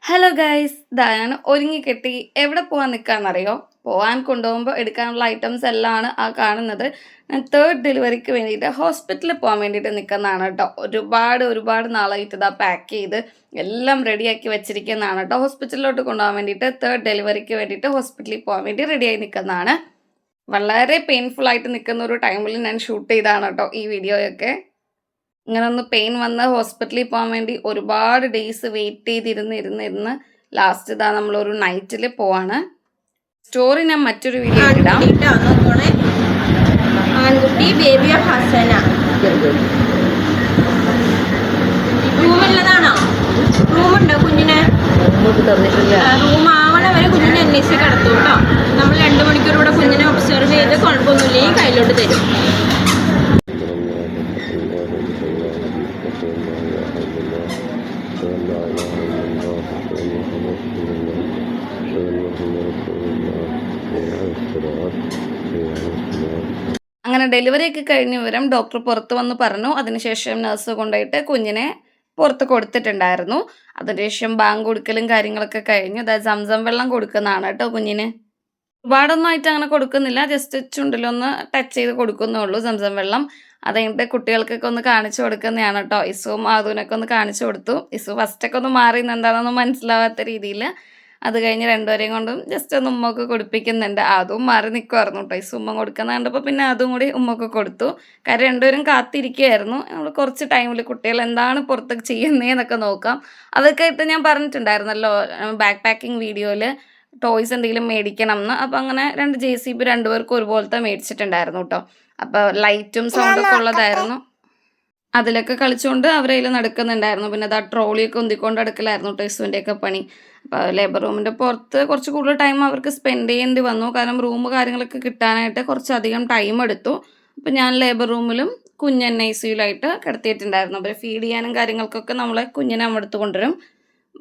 Hello guys, ഞാൻ ഒരുങ്ങിക്കെട്ടി എവിടെ പോകാൻ നിൽക്കാന്നറിയോ? പോകാൻ കൊണ്ടുപോകുമ്പോൾ എടുക്കാനുള്ള ഐറ്റംസ് എല്ലാമാണ് ആ കാണുന്നത്. ഞാൻ തേർഡ് ഡെലിവറിക്ക് വേണ്ടിയിട്ട് ഹോസ്പിറ്റലിൽ പോകാൻ വേണ്ടിയിട്ട് നിൽക്കുന്നതാണ് കേട്ടോ. ഒരുപാട് നാളായിട്ട് ഇതാ പാക്ക് ചെയ്ത് എല്ലാം റെഡിയാക്കി വെച്ചിരിക്കുന്നതാണ് കേട്ടോ. ഹോസ്പിറ്റലിലോട്ട് കൊണ്ടുപോകാൻ വേണ്ടിയിട്ട് തേർഡ് ഡെലിവറിക്ക് വേണ്ടിയിട്ട് ഹോസ്പിറ്റലിൽ പോകാൻ വേണ്ടി റെഡിയായി നിൽക്കുന്നതാണ്. വളരെ പെയിൻഫുൾ ആയിട്ട് നിൽക്കുന്ന ഒരു ടൈമിൽ ഞാൻ ഷൂട്ട് ചെയ്തതാണ് കേട്ടോ ഈ വീഡിയോയൊക്കെ. ഇങ്ങനെ ഒന്ന് പെയിൻ വന്ന് ഹോസ്പിറ്റലിൽ പോകാൻ വേണ്ടി ഒരുപാട് ഡേയ്സ് വെയിറ്റ് ചെയ്തിരുന്ന് ലാസ്റ്റ് ഇതാ നമ്മളൊരു നൈറ്റിൽ പോവാണ്. സ്റ്റോറി ഞാൻ മറ്റൊരു വീഡിയോ ഇടാം. ആൺകുട്ടി ബേബിയോ ഹസന റൂമുള്ളതാണോ? റൂമുണ്ടോ കുഞ്ഞിന്? റൂം ആവണ വരെ കുഞ്ഞിനെ അന്വേഷിച്ച് കിടത്തു കേട്ടോ. നമ്മൾ 2 മണിക്കൂർ ഇവിടെ കുഞ്ഞിനെ ഒബ്സർവ് ചെയ്ത് കുഴപ്പമൊന്നുമില്ലെങ്കിൽ കയ്യിലോട്ട് തരും. അങ്ങനെ ഡെലിവറി ഒക്കെ കഴിഞ്ഞ വിവരം ഡോക്ടർ പുറത്ത് വന്ന് പറഞ്ഞു. അതിനുശേഷം നഴ്സ് കൊണ്ടുപോയിട്ട് കുഞ്ഞിനെ പുറത്ത് കൊടുത്തിട്ടുണ്ടായിരുന്നു. അതിനുശേഷം ബാങ്ക് കൊടുക്കലും കാര്യങ്ങളൊക്കെ കഴിഞ്ഞു. അതായത് സംസം വെള്ളം കൊടുക്കുന്നതാണ് കേട്ടോ കുഞ്ഞിന്. ഒരുപാടൊന്നും ആയിട്ട് അങ്ങനെ കൊടുക്കുന്നില്ല, ജസ്റ്റ് ചുണ്ടിലൊന്ന് ടച്ച് ചെയ്ത് കൊടുക്കുന്നേ ഉള്ളൂ സംസം വെള്ളം. അത് കഴിഞ്ഞിട്ട് കുട്ടികൾക്കൊക്കെ ഒന്ന് കാണിച്ചു കൊടുക്കുന്നതാണ് കേട്ടോ. ഇസുവും ആദൂനൊക്കെ ഒന്ന് കാണിച്ചു കൊടുത്തു. ഇസു ഫസ്റ്റൊക്കെ ഒന്ന് മാറി എന്താണെന്നൊന്നും മനസ്സിലാവാത്ത രീതിയിൽ. അത് കഴിഞ്ഞ് രണ്ടുപേരെയും കൊണ്ടും ജസ്റ്റ് ഒന്ന് ഉമ്മൊക്കെ കൊടുപ്പിക്കുന്നുണ്ട്. അതും മാറി നിൽക്കുമായിരുന്നു കേട്ടോ. ഇസു ഉമ്മ കൊടുക്കുന്ന കണ്ടപ്പോൾ പിന്നെ അതും കൂടി ഉമ്മൊക്കെ കൊടുത്തു. കാര്യം രണ്ടുപേരും കാത്തിരിക്കുകയായിരുന്നു. നമ്മൾ കുറച്ച് ടൈമിൽ കുട്ടികൾ എന്താണ് പുറത്തൊക്കെ ചെയ്യുന്നതെന്നൊക്കെ നോക്കാം. അതൊക്കെ ആയിട്ട് ഞാൻ പറഞ്ഞിട്ടുണ്ടായിരുന്നല്ലോ ബാക്ക് പാക്കിംഗ് വീഡിയോയിൽ ടോയ്സ് എന്തെങ്കിലും മേടിക്കണം എന്ന്. അപ്പോൾ അങ്ങനെ 2 JCB രണ്ടുപേർക്കും ഒരുപോലത്തെ മേടിച്ചിട്ടുണ്ടായിരുന്നു കേട്ടോ. അപ്പോൾ ലൈറ്റും സൗണ്ടൊക്കെ ഉള്ളതായിരുന്നു. അതിലൊക്കെ കളിച്ചുകൊണ്ട് അവരതിൽ നടക്കുന്നുണ്ടായിരുന്നു. പിന്നെ അത് ആ ട്രോളിയൊക്കെ ഉന്തിക്കൊണ്ട് അടുക്കലായിരുന്നു ടെസ്സുവിൻ്റെയൊക്കെ പണി. അപ്പോൾ ലേബർ റൂമിൻ്റെ പുറത്ത് കുറച്ച് കൂടുതൽ ടൈം അവർക്ക് സ്പെൻഡ് ചെയ്യേണ്ടി വന്നു. കാരണം റൂം കാര്യങ്ങളൊക്കെ കിട്ടാനായിട്ട് കുറച്ചധികം ടൈം എടുത്തു. അപ്പോൾ ഞാൻ ലേബർ റൂമിലും കുഞ്ഞ് NICUലായിട്ട് കിടത്തിയിട്ടുണ്ടായിരുന്നു. അവർ ഫീഡ് ചെയ്യാനും കാര്യങ്ങൾക്കൊക്കെ നമ്മളെ കുഞ്ഞിനെ നമ്മളെടുത്ത് കൊണ്ടുവരും.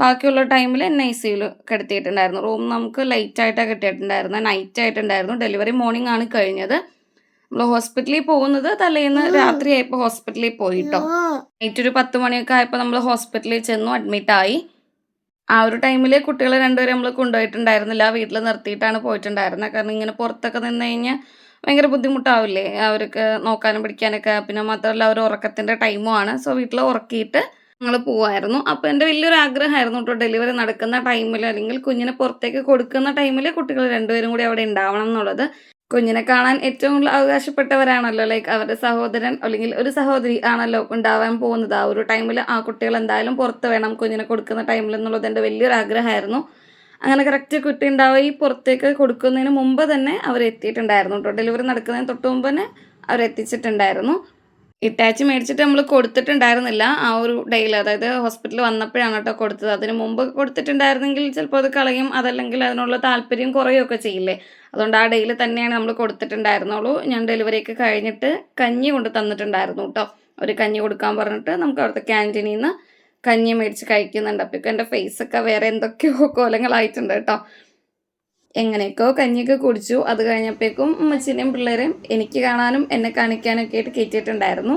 ബാക്കിയുള്ള ടൈമിൽ NICUയിൽ കിടത്തിയിട്ടുണ്ടായിരുന്നു. റൂം നമുക്ക് ലൈറ്റായിട്ടാണ് കിട്ടിയിട്ടുണ്ടായിരുന്നത്, നൈറ്റ് ആയിട്ടുണ്ടായിരുന്നു. ഡെലിവറി മോർണിംഗ് ആണ് കഴിഞ്ഞത്. നമ്മൾ ഹോസ്പിറ്റലിൽ പോകുന്നത് തലേന്ന് രാത്രിയായപ്പോൾ ഹോസ്പിറ്റലിൽ പോയിട്ടോ. നൈറ്റ് ഒരു 10 മണിയൊക്കെ ആയപ്പോൾ നമ്മൾ ഹോസ്പിറ്റലിൽ ചെന്നു, അഡ്മിറ്റായി. ആ ഒരു ടൈമിൽ കുട്ടികളെ രണ്ടുപേരും നമ്മൾ കൊണ്ടുപോയിട്ടുണ്ടായിരുന്നില്ല, വീട്ടിൽ നിർത്തിയിട്ടാണ് പോയിട്ടുണ്ടായിരുന്നത്. കാരണം ഇങ്ങനെ പുറത്തൊക്കെ നിന്ന് കഴിഞ്ഞാൽ ഭയങ്കര ബുദ്ധിമുട്ടാവില്ലേ അവർക്ക് നോക്കാനും പിടിക്കാനൊക്കെ. പിന്നെ മാത്രമല്ല ഒരു ഉറക്കത്തിൻ്റെ ടൈമുമാണ്. സോ വീട്ടിൽ ഉറക്കിയിട്ട് ഞങ്ങൾ പോവായിരുന്നു. അപ്പോൾ എൻ്റെ വലിയൊരു ആഗ്രഹമായിരുന്നു കേട്ടോ ഡെലിവറി നടക്കുന്ന ടൈമിൽ അല്ലെങ്കിൽ കുഞ്ഞിനെ പുറത്തേക്ക് കൊടുക്കുന്ന ടൈമിൽ കുട്ടികൾ രണ്ടുപേരും കൂടി അവിടെ ഉണ്ടാവണം എന്നുള്ളത്. കുഞ്ഞിനെ കാണാൻ ഏറ്റവും കൂടുതൽ അവകാശപ്പെട്ടവരാണല്ലോ, ലൈക്ക് അവരുടെ സഹോദരൻ അല്ലെങ്കിൽ ഒരു സഹോദരി ആണല്ലോ ഉണ്ടാവാൻ പോകുന്നത്. ആ ഒരു ടൈമിൽ ആ കുട്ടികൾ എന്തായാലും പുറത്ത് വേണം കുഞ്ഞിനെ കൊടുക്കുന്ന ടൈമിൽ എന്നുള്ളത് എൻ്റെ വലിയൊരു ആഗ്രഹമായിരുന്നു. അങ്ങനെ കറക്റ്റ് കുട്ടി ഉണ്ടാവുക ഈ പുറത്തേക്ക് കൊടുക്കുന്നതിന് മുമ്പ് തന്നെ അവരെത്തിയിട്ടുണ്ടായിരുന്നു കേട്ടോ. ഡെലിവറി നടക്കുന്നതിന് തൊട്ട് മുമ്പ് തന്നെ അവരെത്തിച്ചിട്ടുണ്ടായിരുന്നു. ഇറ്റാച്ച് മേടിച്ചിട്ട് നമ്മൾ കൊടുത്തിട്ടുണ്ടായിരുന്നില്ല ആ ഒരു ഡേയിൽ, അതായത് ഹോസ്പിറ്റലിൽ വന്നപ്പോഴാണ് കേട്ടോ കൊടുത്തത്. അതിന് മുമ്പ് കൊടുത്തിട്ടുണ്ടായിരുന്നെങ്കിൽ ചിലപ്പോൾ അത് കളയും, അതല്ലെങ്കിൽ അതിനുള്ള താല്പര്യം കുറയുകയൊക്കെ ചെയ്യില്ലേ. അതുകൊണ്ട് ആ ഡേയിൽ തന്നെയാണ് നമ്മൾ കൊടുത്തിട്ടുണ്ടായിരുന്നുള്ളൂ. ഞാൻ ഡെലിവറിയൊക്കെ കഴിഞ്ഞിട്ട് കഞ്ഞി കൊണ്ട് തന്നിട്ടുണ്ടായിരുന്നു കേട്ടോ. ഒരു കഞ്ഞി കൊടുക്കാൻ പറഞ്ഞിട്ട് നമുക്ക് അവിടുത്തെ ക്യാൻറ്റീനിൽ നിന്ന് കഞ്ഞി മേടിച്ച് കഴിക്കുന്നുണ്ട്. അപ്പോഴേക്കും എൻ്റെ ഫേസൊക്കെ വേറെ എന്തൊക്കെയോ കോലങ്ങളായിട്ടുണ്ട് കേട്ടോ. എങ്ങനെയൊക്കെയോ കഞ്ഞിയൊക്കെ കുടിച്ചു. അത് കഴിഞ്ഞപ്പോഴേക്കും ഉമ്മച്ചിനെയും പിള്ളേരെയും എനിക്ക് കാണാനും എന്നെ കാണിക്കാനൊക്കെ ആയിട്ട് കയറ്റിയിട്ടുണ്ടായിരുന്നു.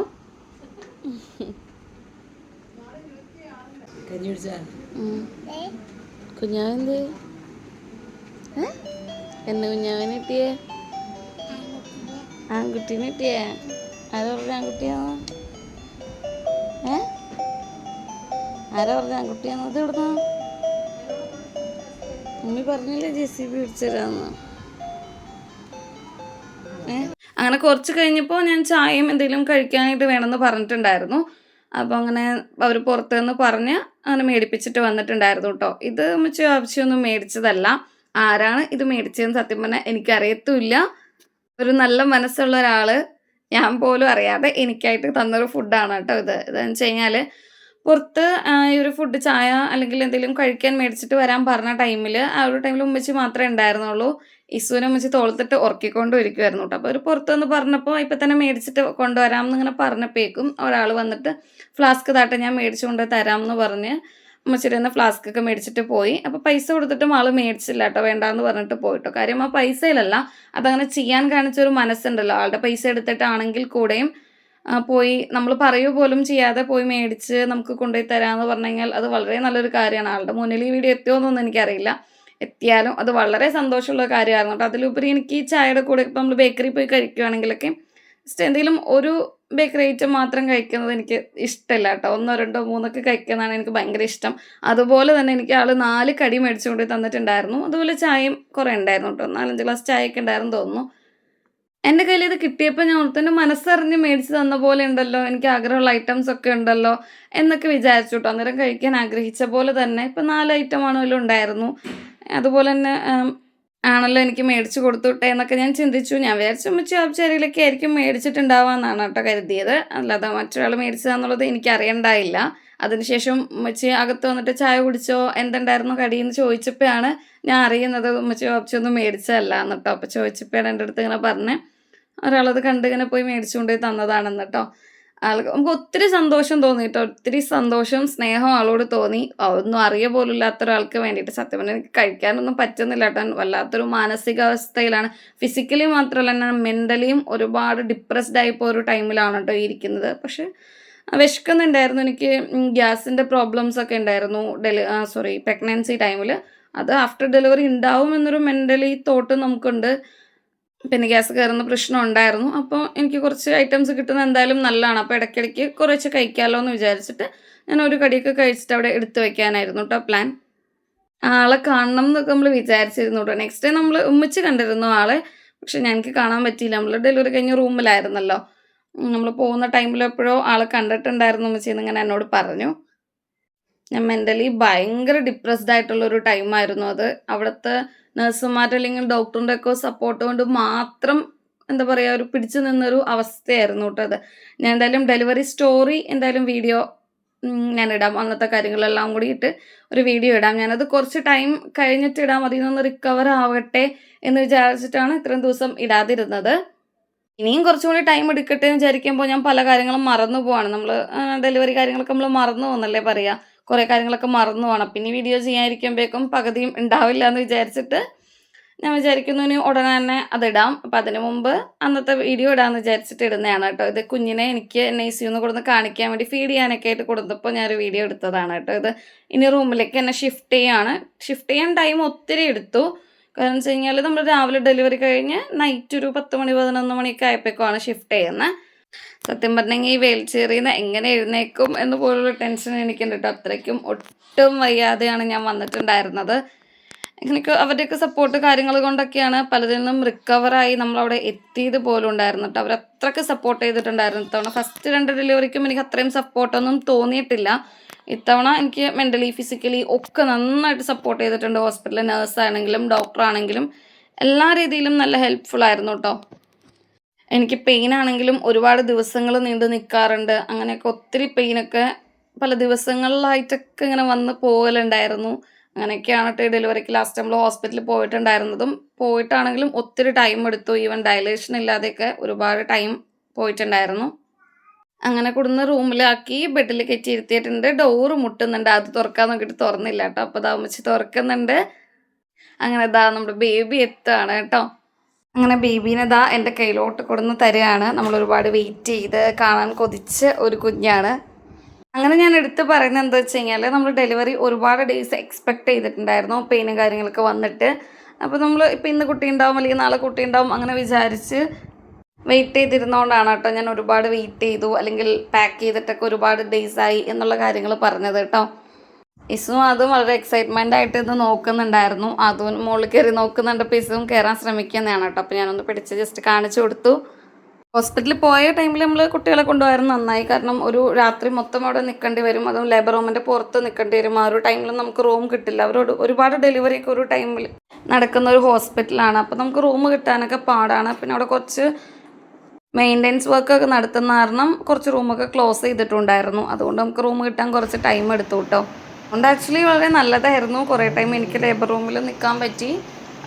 കുഞ്ഞാവെന്ത് എന്നെ കുഞ്ഞാവനെ കിട്ടിയേ? ആൺകുട്ടീനെ കിട്ടിയേ? ആരാ പറഞ്ഞ ആൺകുട്ടിയാണോ? ആരാ പറഞ്ഞ ആൺകുട്ടിയാണോ? അത് എവിടുന്നാ? മമ്മി പറഞ്ഞില്ലേ JCB പിടിച്ചരാന്ന്. അങ്ങനെ കുറച്ച് കഴിഞ്ഞപ്പോൾ ഞാൻ ചായയും എന്തെങ്കിലും കഴിക്കാനായിട്ട് വേണമെന്ന് പറഞ്ഞിട്ടുണ്ടായിരുന്നു. അപ്പോൾ അങ്ങനെ അവർ പുറത്തുനിന്ന് പറഞ്ഞ് അങ്ങനെ മേടിപ്പിച്ചിട്ട് വന്നിട്ടുണ്ടായിരുന്നു കേട്ടോ. ഇത് അമ്മച്ചി ആവശ്യമൊന്നും മേടിച്ചതല്ല. ആരാണ് ഇത് മേടിച്ചതെന്ന് സത്യം പറഞ്ഞാൽ എനിക്കറിയത്തുമില്ല. ഒരു നല്ല മനസ്സുള്ള ഒരാൾ ഞാൻ പോലും അറിയാതെ എനിക്കായിട്ട് തന്നൊരു ഫുഡാണ് കേട്ടോ ഇത്. ഇതെന്ന് വെച്ച് കഴിഞ്ഞാൽ പുറത്ത് ഈ ഒരു ഫുഡ് ചായ അല്ലെങ്കിൽ എന്തെങ്കിലും കഴിക്കാൻ മേടിച്ചിട്ട് വരാൻ പറഞ്ഞ ടൈമിൽ ആ ഒരു ടൈമിൽ ഉമ്മച്ചി മാത്രമേ ഉണ്ടായിരുന്നുള്ളൂ. ഇസുവിനെ ഉമ്മച്ചി തോളത്തിട്ട് ഉറക്കിക്കൊണ്ട് ഇരിക്കുമായിരുന്നു കേട്ടോ. അപ്പോൾ അവർ പുറത്തുനിന്ന് പറഞ്ഞപ്പോൾ ഇപ്പം തന്നെ മേടിച്ചിട്ട് കൊണ്ടുവരാം എന്നിങ്ങനെ പറഞ്ഞപ്പോഴേക്കും ഒരാൾ വന്നിട്ട് ഫ്ലാസ്ക് താട്ടെ ഞാൻ മേടിച്ചുകൊണ്ട് തരാം എന്ന് പറഞ്ഞ് ഉമ്മച്ചിയുടെ തന്നെ ഫ്ലാസ്കൊക്കെ മേടിച്ചിട്ട് പോയി. അപ്പോൾ പൈസ കൊടുത്തിട്ടും ആൾ മേടിച്ചില്ല കേട്ടോ, വേണ്ടാന്ന് പറഞ്ഞിട്ട് പോയിട്ടോ. കാര്യം ആ പൈസയിലല്ല, അതങ്ങനെ ചെയ്യാൻ കാണിച്ചൊരു മനസ്സുണ്ടല്ലോ. ആളുടെ പൈസ എടുത്തിട്ടാണെങ്കിൽ കൂടെയും പോയി നമ്മൾ പറയുക പോലും ചെയ്യാതെ പോയി മേടിച്ച് നമുക്ക് കൊണ്ടുപോയി തരാമെന്ന് പറഞ്ഞു കഴിഞ്ഞാൽ അത് വളരെ നല്ലൊരു കാര്യമാണ്. ആളുടെ മുന്നിൽ ഈ വീഡിയോ എത്തുമോയെന്നൊന്നും എനിക്കറിയില്ല. എത്തിയാലും അത് വളരെ സന്തോഷമുള്ള കാര്യമായിരുന്നു കേട്ടോ. അതിലുപരി എനിക്ക് ഈ ചായയുടെ കൂടെ ഇപ്പം നമ്മൾ ബേക്കറിയിൽ പോയി കഴിക്കുകയാണെങ്കിലൊക്കെ ജസ്റ്റ് എന്തെങ്കിലും ഒരു ബേക്കറി ഐറ്റം മാത്രം കഴിക്കുന്നത് എനിക്ക് ഇഷ്ടമില്ല കേട്ടോ. 1, 2, 3 കഴിക്കുന്നതാണ് എനിക്ക് ഭയങ്കര ഇഷ്ടം. അതുപോലെ തന്നെ എനിക്ക് ആൾ 4 കടി മേടിച്ചു കൊണ്ട് തന്നിട്ടുണ്ടായിരുന്നു. അതുപോലെ ചായയും കുറേ ഉണ്ടായിരുന്നു കേട്ടോ. 4-5 ഗ്ലാസ് ചായയൊക്കെ ഉണ്ടായിരുന്നു തോന്നുന്നു. എൻ്റെ കയ്യിൽ ഇത് കിട്ടിയപ്പോൾ ഞാൻ ഓർത്തു എൻ്റെ മനസ്സറിഞ്ഞ് മേടിച്ച് തന്ന പോലെ ഉണ്ടല്ലോ, എനിക്ക് ആഗ്രഹമുള്ള ഐറ്റംസ് ഒക്കെ ഉണ്ടല്ലോ എന്നൊക്കെ വിചാരിച്ചു കേട്ടോ. അന്നേരം കഴിക്കാൻ ആഗ്രഹിച്ച പോലെ തന്നെ ഇപ്പം 4 ഐറ്റമാണല്ലോ ഉണ്ടായിരുന്നു. അതുപോലെ തന്നെ ആണല്ലോ എനിക്ക് മേടിച്ച് കൊടുത്തുവിട്ടെ എന്നൊക്കെ ഞാൻ ചിന്തിച്ചു. ഞാൻ വിചാരിച്ചു ഉമ്മച്ചി ആവശ്യരിയിലൊക്കെ ആയിരിക്കും മേടിച്ചിട്ടുണ്ടാവാമെന്നാണ് കേട്ടോ കരുതിയത്. അല്ലാതെ മറ്റൊരാൾ മേടിച്ചതാണെന്നുള്ളത് എനിക്ക് അറിയണ്ടായില്ല. അതിനുശേഷം ഉമ്മച്ചി അകത്ത് വന്നിട്ട് ചായ കുടിച്ചോ എന്തുണ്ടായിരുന്നു കടിയെന്ന് ചോദിച്ചപ്പോഴാണ് ഞാൻ അറിയുന്നത് ഉമ്മച്ചി വാപ്പിച്ചൊന്നും മേടിച്ചതല്ല എന്ന് കേട്ടോ. അപ്പോൾ ചോദിച്ചപ്പോഴാണ് എൻ്റെ അടുത്ത് ഇങ്ങനെ പറഞ്ഞത് ഒരാളത് കണ്ട് ഇങ്ങനെ പോയി മേടിച്ചുകൊണ്ട് പോയി തന്നതാണെന്ന് കേട്ടോ. ആൾക്ക് നമുക്ക് ഒത്തിരി സന്തോഷം തോന്നി കേട്ടോ. ഒത്തിരി സന്തോഷവും സ്നേഹവും ആളോട് തോന്നി. ഒന്നും അറിയ പോലും ഇല്ലാത്ത ഒരാൾക്ക് വേണ്ടിയിട്ട്. സത്യം പറഞ്ഞാൽ എനിക്ക് കഴിക്കാനൊന്നും പറ്റുന്നില്ല കേട്ടോ. വല്ലാത്തൊരു മാനസികാവസ്ഥയിലാണ്. ഫിസിക്കലി മാത്രമല്ല ഞാൻ മെൻ്റലിയും ഒരുപാട് ഡിപ്രസ്ഡ് ആയിപ്പോൾ ഒരു ടൈമിലാണ് കേട്ടോ ഇരിക്കുന്നത്. പക്ഷേ വിശക്കുന്നുണ്ടായിരുന്നു. എനിക്ക് ഗ്യാസിൻ്റെ പ്രോബ്ലംസ് ഒക്കെ ഉണ്ടായിരുന്നു പ്രഗ്നൻസി ടൈമിൽ. അത് ആഫ്റ്റർ ഡെലിവറി ഉണ്ടാവും എന്നൊരു മെൻ്റലി തോട്ട് നമുക്കുണ്ട്. പിന്നെ ഗ്യാസ് കയറുന്ന പ്രശ്നം ഉണ്ടായിരുന്നു. അപ്പോൾ എനിക്ക് കുറച്ച് ഐറ്റംസ് കിട്ടുന്നത് എന്തായാലും നല്ലതാണ്. അപ്പോൾ ഇടയ്ക്കിടയ്ക്ക് കുറച്ച് കഴിക്കാമല്ലോ എന്ന് വിചാരിച്ചിട്ട് ഞാൻ ഒരു കടിയൊക്കെ കഴിച്ചിട്ട് അവിടെ എടുത്തു വയ്ക്കാനായിരുന്നു കേട്ടോ പ്ലാൻ. ആളെ കാണണം എന്നൊക്കെ നമ്മൾ വിചാരിച്ചിരുന്നു കേട്ടോ. നെക്സ്റ്റ് ഡേ നമ്മൾ ഉമ്മച്ചി കണ്ടിരുന്നു ആളെ. പക്ഷെ ഞങ്ങൾക്ക് കാണാൻ പറ്റിയില്ല. നമ്മൾ ഡെലിവറി കഴിഞ്ഞ് റൂമിലായിരുന്നല്ലോ. നമ്മൾ പോകുന്ന ടൈമിൽ എപ്പോഴോ ആളെ കണ്ടിട്ടുണ്ടായിരുന്നു ഉമ്മച്ചി എന്നിങ്ങനെ എന്നോട് പറഞ്ഞു. ഞാൻ മെൻ്റലി ഭയങ്കര ഡിപ്രസ്ഡ് ആയിട്ടുള്ളൊരു ടൈമായിരുന്നു അത്. അവിടുത്തെ നഴ്സുമാരുടെ അല്ലെങ്കിൽ ഡോക്ടറിൻ്റെ ഒക്കെ സപ്പോർട്ട് കൊണ്ട് മാത്രം എന്താ പറയുക ഒരു പിടിച്ചു നിന്നൊരു അവസ്ഥയായിരുന്നു കേട്ടോ അത്. ഞാൻ എന്തായാലും ഡെലിവറി സ്റ്റോറി എന്തായാലും വീഡിയോ ഞാനിടാം. അന്നത്തെ കാര്യങ്ങളെല്ലാം കൂടി ഇട്ട് ഒരു വീഡിയോ ഇടാം. ഞാനത് കുറച്ച് ടൈം കഴിഞ്ഞിട്ട് ഇടാം. അതിൽ നിന്ന് റിക്കവർ ആവട്ടെ എന്ന് വിചാരിച്ചിട്ടാണ് ഇത്രയും ദിവസം ഇടാതിരുന്നത്. ഇനിയും കുറച്ചും കൂടി ടൈം എടുക്കട്ടെ എന്ന് വിചാരിക്കുമ്പോൾ ഞാൻ പല കാര്യങ്ങളും മറന്നു പോവാണ്. നമ്മൾ ഡെലിവറി കാര്യങ്ങളൊക്കെ നമ്മൾ മറന്നു പോകുന്നല്ലേ പറയുക. കുറേ കാര്യങ്ങളൊക്കെ മറന്നു പോകണം. പിന്നെ വീഡിയോ ചെയ്യാതിരിക്കുമ്പോഴേക്കും പകുതിയും ഉണ്ടാവില്ല എന്ന് വിചാരിച്ചിട്ട് ഞാൻ വിചാരിക്കുന്നു ഇനി ഉടനെ തന്നെ അതിടാം. അപ്പം അതിന് മുമ്പ് അന്നത്തെ വീഡിയോ ഇടാമെന്ന് വിചാരിച്ചിട്ട് ഇടുന്നതാണ് കേട്ടോ. ഇത് കുഞ്ഞിനെ എനിക്ക് NICU കൊടുന്ന് കാണിക്കാൻ വേണ്ടി ഫീഡ് ചെയ്യാനൊക്കെ ആയിട്ട് കൊടുത്തപ്പോൾ ഞാനൊരു വീഡിയോ എടുത്തതാണ് കേട്ടോ. ഇത് ഇനി റൂമിലേക്ക് എന്നെ ഷിഫ്റ്റ് ചെയ്യാൻ ടൈം ഒത്തിരി എടുത്തു. കാരണം വെച്ച് കഴിഞ്ഞാൽ നമ്മൾ രാവിലെ ഡെലിവറി കഴിഞ്ഞ് നൈറ്റ് ഒരു 10 മണി 11 മണിയൊക്കെ ആയപ്പോഴേക്കുമാണ് ഷിഫ്റ്റ് ചെയ്യുന്നത്. സത്യം പറഞ്ഞെങ്കിൽ ഈ വീൽ ചെയറിൽ നിന്ന് എങ്ങനെ എഴുന്നേക്കും എന്ന് പോലുള്ള ടെൻഷൻ എനിക്കുണ്ട് കേട്ടോ. അത്രയ്ക്കും ഒട്ടും വയ്യാതെയാണ് ഞാൻ വന്നിട്ടുണ്ടായിരുന്നത്. എനിക്ക് അവരുടെയൊക്കെ സപ്പോർട്ട് കാര്യങ്ങൾ കൊണ്ടൊക്കെയാണ് പലതിൽ നിന്നും റിക്കവറായി നമ്മളവിടെ എത്തിയത് പോലും ഉണ്ടായിരുന്നു കേട്ടോ. അവരത്രയ്ക്ക് സപ്പോർട്ട് ചെയ്തിട്ടുണ്ടായിരുന്നു. ഇത്തവണ ഫസ്റ്റ് 2 ഡെലിവറിക്കും എനിക്ക് അത്രയും സപ്പോർട്ടൊന്നും തോന്നിയിട്ടില്ല. ഇത്തവണ എനിക്ക് മെൻ്റലി ഫിസിക്കലി ഒക്കെ നന്നായിട്ട് സപ്പോർട്ട് ചെയ്തിട്ടുണ്ട്. ഹോസ്പിറ്റലിലെ നേഴ്സാണെങ്കിലും ഡോക്ടറാണെങ്കിലും എല്ലാ രീതിയിലും നല്ല ഹെൽപ്ഫുള്ളായിരുന്നു കേട്ടോ. എനിക്ക് പെയിനാണെങ്കിലും ഒരുപാട് ദിവസങ്ങൾ നീണ്ടു നിൽക്കാറുണ്ട്. അങ്ങനെയൊക്കെ ഒത്തിരി പെയിനൊക്കെ പല ദിവസങ്ങളിലായിട്ടൊക്കെ ഇങ്ങനെ വന്ന് പോകലുണ്ടായിരുന്നു. അങ്ങനെയൊക്കെയാണ് കേട്ടോ ഈ ഡെലിവറിക്ക് ലാസ്റ്റ് നമ്മൾ ഹോസ്പിറ്റലിൽ പോയിട്ടുണ്ടായിരുന്നതും. പോയിട്ടാണെങ്കിലും ഒത്തിരി ടൈം എടുത്തു. ഈവൻ ഡയലേഷൻ ഇല്ലാതെയൊക്കെ ഒരുപാട് ടൈം പോയിട്ടുണ്ടായിരുന്നു. അങ്ങനെ കൊടുന്ന് റൂമിലാക്കി ബെഡിൽ കയറ്റി ഇരുത്തിയിട്ടുണ്ട്. ഡോറ് മുട്ടുന്നുണ്ട്. അത് തുറക്കാൻ നോക്കിയിട്ട് തുറന്നില്ല കേട്ടോ. അപ്പോൾ ഇതാ ഉമ്മച്ചി തുറക്കുന്നുണ്ട്. അങ്ങനെ ഇതാ നമ്മുടെ ബേബി എത്തുകയാണ് കേട്ടോ. അങ്ങനെ ബേബീനെ ഇതാ എൻ്റെ കയ്യിലോട്ട് കൊടുന്ന് തരികയാണ്. നമ്മൾ ഒരുപാട് വെയിറ്റ് ചെയ്ത് കാണാൻ കൊതിച്ച് ഒരു കുഞ്ഞാണ്. അങ്ങനെ ഞാൻ എടുത്ത് പറയുന്നത് എന്താ വെച്ച് കഴിഞ്ഞാൽ നമ്മൾ ഡെലിവറി ഒരുപാട് ഡേയ്സ് എക്സ്പെക്റ്റ് ചെയ്തിട്ടുണ്ടായിരുന്നു പെയിനും കാര്യങ്ങളൊക്കെ വന്നിട്ട്. അപ്പോൾ നമ്മൾ ഇപ്പോൾ ഇന്ന് കുട്ടി ഉണ്ടാവും അല്ലെങ്കിൽ നാളെ കുട്ടി ഉണ്ടാവും അങ്ങനെ വിചാരിച്ച് വെയിറ്റ് ചെയ്തിരുന്നതുകൊണ്ടാണ് കേട്ടോ ഞാൻ ഒരുപാട് വെയിറ്റ് ചെയ്തു അല്ലെങ്കിൽ പാക്ക് ചെയ്തിട്ടൊക്കെ ഒരുപാട് ഡേയ്സായി എന്നുള്ള കാര്യങ്ങൾ പറഞ്ഞത് കേട്ടോ. ഇസും അതും വളരെ എക്സൈറ്റ്മെൻ്റ് ആയിട്ട് ഇത് നോക്കുന്നുണ്ടായിരുന്നു. അതും മുകളിൽ കയറി നോക്കുന്നുണ്ട്. അപ്പോൾ ഇസും കയറാൻ ശ്രമിക്കുന്നതാണ് കേട്ടോ. അപ്പോൾ ഞാനൊന്ന് പിടിച്ച് ജസ്റ്റ് കാണിച്ചു കൊടുത്തു. ഹോസ്പിറ്റലിൽ പോയ ടൈമിൽ നമ്മൾ കുട്ടികളെ കൊണ്ടുപോയായിരുന്നു നന്നായി. കാരണം ഒരു രാത്രി മൊത്തം അവിടെ നിൽക്കേണ്ടി വരും. അതും ലേബർ റൂമിൻ്റെ പുറത്ത് നിൽക്കേണ്ടി വരും. ആ ഒരു ടൈമിൽ നമുക്ക് റൂം കിട്ടില്ല. അവരോട് ഒരുപാട് ഡെലിവറിയൊക്കെ ഒരു ടൈമിൽ നടക്കുന്ന ഒരു ഹോസ്പിറ്റലാണ്. അപ്പോൾ നമുക്ക് റൂം കിട്ടാനൊക്കെ പാടാണ്. പിന്നെ അവിടെ കുറച്ച് മെയിൻ്റെനൻസ് വർക്കൊക്കെ നടത്തുന്ന കാരണം കുറച്ച് റൂമൊക്കെ ക്ലോസ് ചെയ്തിട്ടുണ്ടായിരുന്നു. അതുകൊണ്ട് നമുക്ക് റൂം കിട്ടാൻ കുറച്ച് ടൈം എടുത്തു കേട്ടോ. അതുകൊണ്ട് ആക്ച്വലി വളരെ നല്ലതായിരുന്നു. കുറേ ടൈം എനിക്ക് ലേബർ റൂമിൽ നിൽക്കാൻ പറ്റി.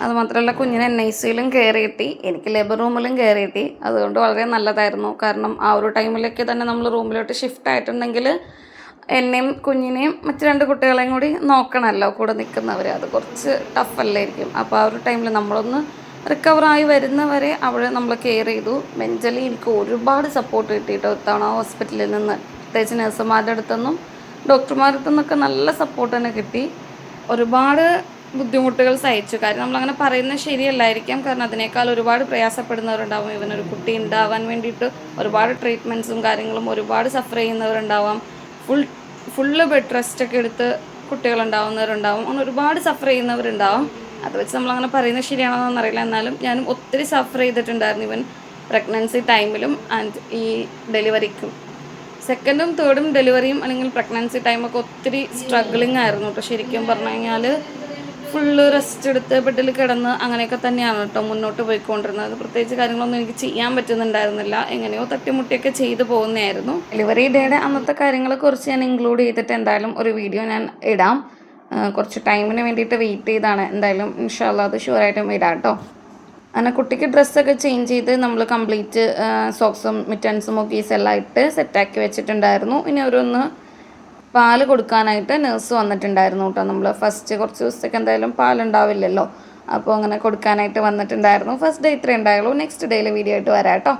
അതുമാത്രമല്ല കുഞ്ഞിനെ NICUയിലും കയറി കിട്ടി, എനിക്ക് ലേബർ റൂമിലും കയറി കിട്ടി. അതുകൊണ്ട് വളരെ നല്ലതായിരുന്നു. കാരണം ആ ഒരു ടൈമിലൊക്കെ തന്നെ നമ്മൾ റൂമിലോട്ട് ഷിഫ്റ്റ് ആയിട്ടുണ്ടെങ്കിൽ എന്നെയും കുഞ്ഞിനെയും മറ്റ് 2 കുട്ടികളെയും കൂടി നോക്കണമല്ലോ കൂടെ നിൽക്കുന്നവർ. അത് കുറച്ച് ടഫല്ലായിരിക്കും. അപ്പോൾ ആ ഒരു ടൈമിൽ നമ്മളൊന്ന് റിക്കവറായി വരുന്നവരെ അവളെ നമ്മൾ കെയർ ചെയ്തു. മെൻ്റലി എനിക്ക് ഒരുപാട് സപ്പോർട്ട് കിട്ടിയിട്ടോ ഇത്തവണ ഹോസ്പിറ്റലിൽ നിന്ന്. പ്രത്യേകിച്ച് നഴ്സുമാരുടെ അടുത്തുനിന്നും ഡോക്ടർമാരുടെ അടുത്തുനിന്നൊക്കെ നല്ല സപ്പോർട്ട് തന്നെ കിട്ടി. ഒരുപാട് ബുദ്ധിമുട്ടുകൾ സഹിച്ചു. കാര്യം നമ്മളങ്ങനെ പറയുന്നത് ശരിയല്ലായിരിക്കാം. കാരണം അതിനേക്കാൾ ഒരുപാട് പ്രയാസപ്പെടുന്നവരുണ്ടാവും. ഇവനൊരു കുട്ടി ഉണ്ടാവാൻ വേണ്ടിയിട്ട് ഒരുപാട് ട്രീറ്റ്മെൻറ്റ്സും കാര്യങ്ങളും ഒരുപാട് സഫർ ചെയ്യുന്നവരുണ്ടാവാം. ഫുള്ള് ബെഡ് റെസ്റ്റൊക്കെ എടുത്ത് കുട്ടികളുണ്ടാവുന്നവരുണ്ടാവും. അങ്ങനെ ഒരുപാട് സഫർ ചെയ്യുന്നവരുണ്ടാവും. അത് വെച്ച് നമ്മളങ്ങനെ പറയുന്നത് ശരിയാണോയെന്ന് അറിയില്ല. എന്നാലും ഞാനും ഒത്തിരി സഫർ ചെയ്തിട്ടുണ്ടായിരുന്നു. ഇവൻ പ്രഗ്നൻസി ടൈമിലും ആൻഡ് ഈ ഡെലിവറിക്കും. സെക്കൻഡും തേർഡും ഡെലിവറിയും അല്ലെങ്കിൽ പ്രഗ്നൻസി ടൈമൊക്കെ ഒത്തിരി സ്ട്രഗ്ലിംഗ് ആയിരുന്നു കേട്ടോ. ശരിക്കും പറഞ്ഞു കഴിഞ്ഞാൽ ഫുള്ള് റെസ്റ്റ് എടുത്ത് ബെഡിൽ കിടന്ന് അങ്ങനെയൊക്കെ തന്നെയാണ് കേട്ടോ മുന്നോട്ട് പോയിക്കൊണ്ടിരുന്നത്. പ്രത്യേകിച്ച് കാര്യങ്ങളൊന്നും എനിക്ക് ചെയ്യാൻ പറ്റുന്നുണ്ടായിരുന്നില്ല. എങ്ങനെയോ തട്ടിമുട്ടിയൊക്കെ ചെയ്തു പോകുന്നതായിരുന്നു. ഡെലിവറി ഡേയുടെ അന്നത്തെ കാര്യങ്ങളെക്കുറിച്ച് ഞാൻ ഇൻക്ലൂഡ് ചെയ്തിട്ട് എന്തായാലും ഒരു വീഡിയോ ഞാൻ ഇടാം. കുറച്ച് ടൈമിന് വേണ്ടിയിട്ട് വെയിറ്റ് ചെയ്താണ്. എന്തായാലും ഇൻഷാ അല്ലാഹ് അത് ഷുവറായിട്ടും ഇടാം കേട്ടോ. അങ്ങനെ കുട്ടിക്ക് ഡ്രസ്സൊക്കെ ചേഞ്ച് ചെയ്ത് നമ്മൾ കംപ്ലീറ്റ് സോക്സും മിറ്റൻസും മൊക്കീസ് എല്ലാം ഇട്ട് സെറ്റാക്കി വെച്ചിട്ടുണ്ടായിരുന്നു. ഇനി ഓരോന്ന് പാല് കൊടുക്കാനായിട്ട് നഴ്സ് വന്നിട്ടുണ്ടായിരുന്നു കേട്ടോ. നമ്മൾ ഫസ്റ്റ് കുറച്ച് ദിവസത്തേക്ക് എന്തായാലും പാലുണ്ടാവില്ലല്ലോ. അപ്പോൾ അങ്ങനെ കൊടുക്കാനായിട്ട് വന്നിട്ടുണ്ടായിരുന്നു. ഫസ്റ്റ് ഡേ ഇത്രേ ഉണ്ടായുള്ളൂ. നെക്സ്റ്റ് ഡേയിൽ വീഡിയോ ആയിട്ട് വരാം കേട്ടോ.